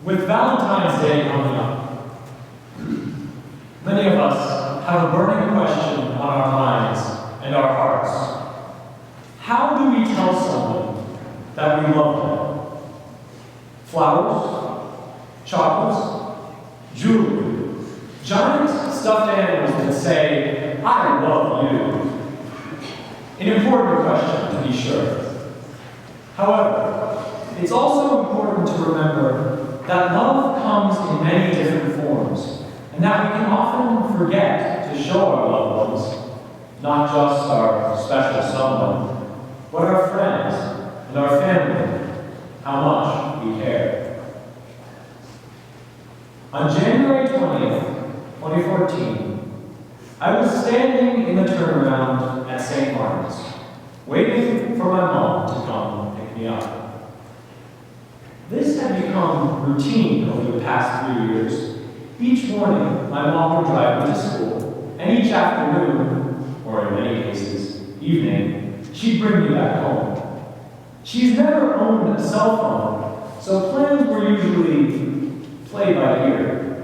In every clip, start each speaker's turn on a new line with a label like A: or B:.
A: With Valentine's Day coming up, many of us have a burning question on our minds and our hearts. How do we tell someone that we love them? Flowers? Chocolates? Jewelry? Giant stuffed animals that say, "I love you." An important question, to be sure. However, it's also important to remember that love comes in many different forms, and that we can often forget to show our loved ones, not just our special someone, but our friends and our family, how much we care. On January 20th, 2014, I was standing in the turnaround at St. Martin's, waiting for my mom to come pick me up. This had become routine over the past 3 years. Each morning, my mom would drive me to school, and each afternoon, or in many cases, evening, she'd bring me back home. She's never owned a cell phone, so plans were usually play by ear.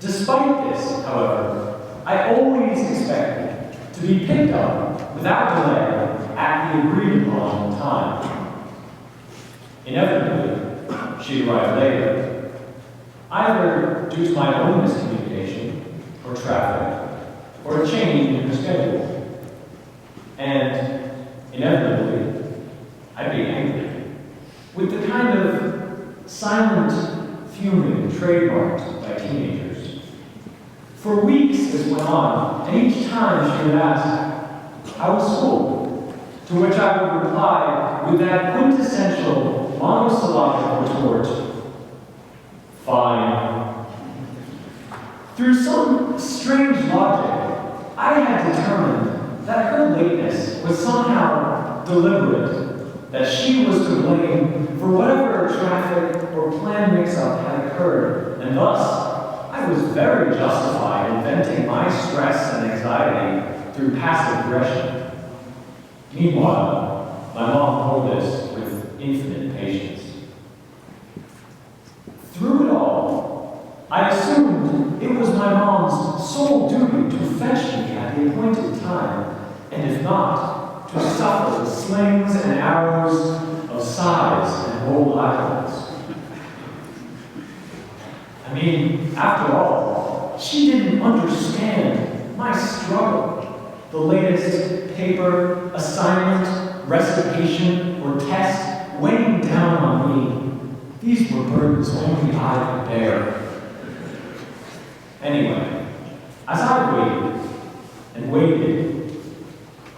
A: Despite this, however, I always expected to be picked up without delay at the agreed upon time. Inevitably, she'd arrive later, either due to my own miscommunication, or traffic, or a change in her schedule. And inevitably, I'd be angry, with the kind of silent fuming trademarked by teenagers. For weeks this went on, and each time she would ask, "How was school?" To which I would reply with that quintessential monosyllabic retort, "Fine." Through some strange logic, I had determined that her lateness was somehow deliberate, that she was to blame for whatever traffic or plan mix-up had occurred, and thus I was very justified in venting my stress and anxiety through passive aggression. Meanwhile, my mom pulled this with infinite patience. Through it all, I assumed it was my mom's sole duty to fetch me at the appointed time, and if not, to suffer the slings and arrows of sighs and old eyelids. I mean, after all, she didn't understand my struggle. The latest paper, assignment, recitation, or test weighing down on me. These were burdens only I could bear. Anyway, as I waited and waited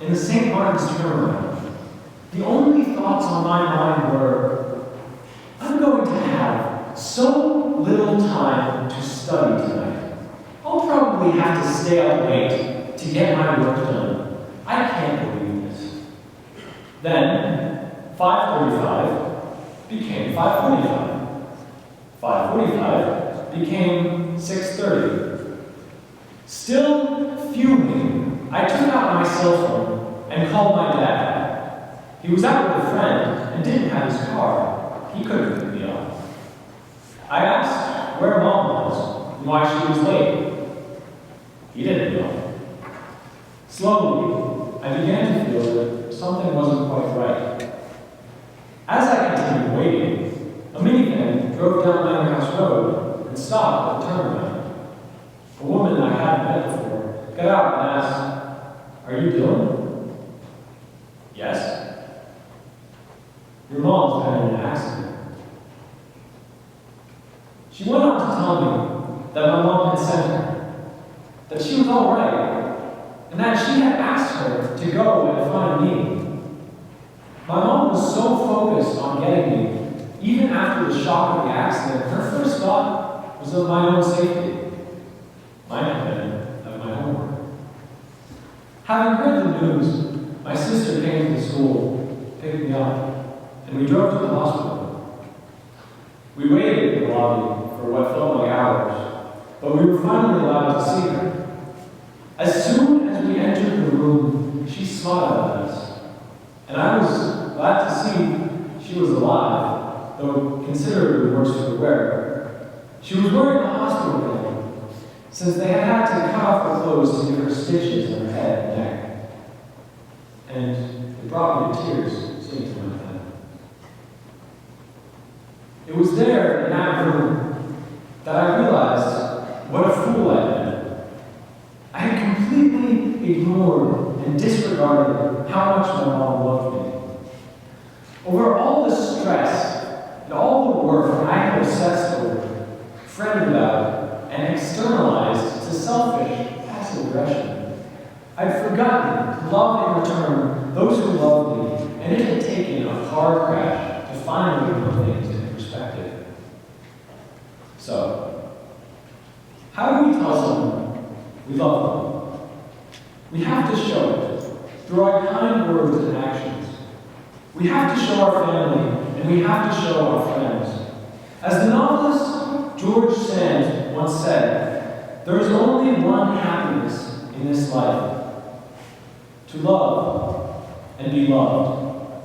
A: in the St. Martin's turnaround, the only thoughts on my mind were, I'm going to have so little time to study tonight. I'll probably have to stay up late to get my work done. I can't believe this. Then, 5:45 became 5:45. 5:45 became 6:30. Still fuming, I took out my cell phone and called my dad. He was out with a friend and didn't have his car. He couldn't pick me up. I asked where Mom was and why she was late. He didn't know. Slowly, I began to feel that something wasn't quite right. As I continued waiting, a minivan drove down Manor Road and stopped at the turnaround. A woman I hadn't met before got out and asked, "Are you Dylan?" "Yes." "Your mom's been in an accident." She went on to tell me that my mom had sent her, that she was all right, and that she had asked her to go and find me. My mom was so focused on getting me, even after the shock of the accident, her first thought was of my own safety. Mine had been of my homework. Having heard the news, my sister came to the school, picked me up, and we drove to the hospital. We waited in the lobby for what felt like hours, but we were finally allowed to see her. As soon as we entered the room, she smiled at us, and I was glad to see she was alive, though though considerably worse for the wearer. She was wearing a hospital gown, since they had to cut off her clothes to give her stitches on her head and neck. And it brought me to tears, seeing to my friend. It was there, in that room, that I realized what a fool I'd been. I had completely ignored and disregarded how much my mom loved me. Over all the stress and all the work I had obsessed over, fretted about, and externalized to selfish, passive aggression, I'd forgotten to love in return those who loved me, and it had taken a car crash to finally put things in perspective. So, how do we tell someone we love them? We have to show it through our kind words and actions. We have to show our family, and we have to show our friends. As the novelist George Sand once said, there is only one happiness in this life: to love and be loved.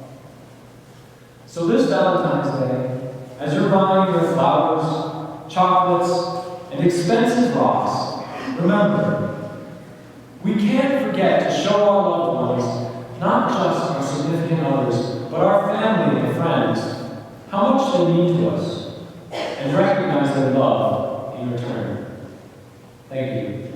A: So this Valentine's Day, as you're buying your flowers, chocolates, and expensive rocks, remember, we can't forget to show our loved ones, not just our significant others, but our family and friends, how much they mean to us, and recognize their love in return. Thank you.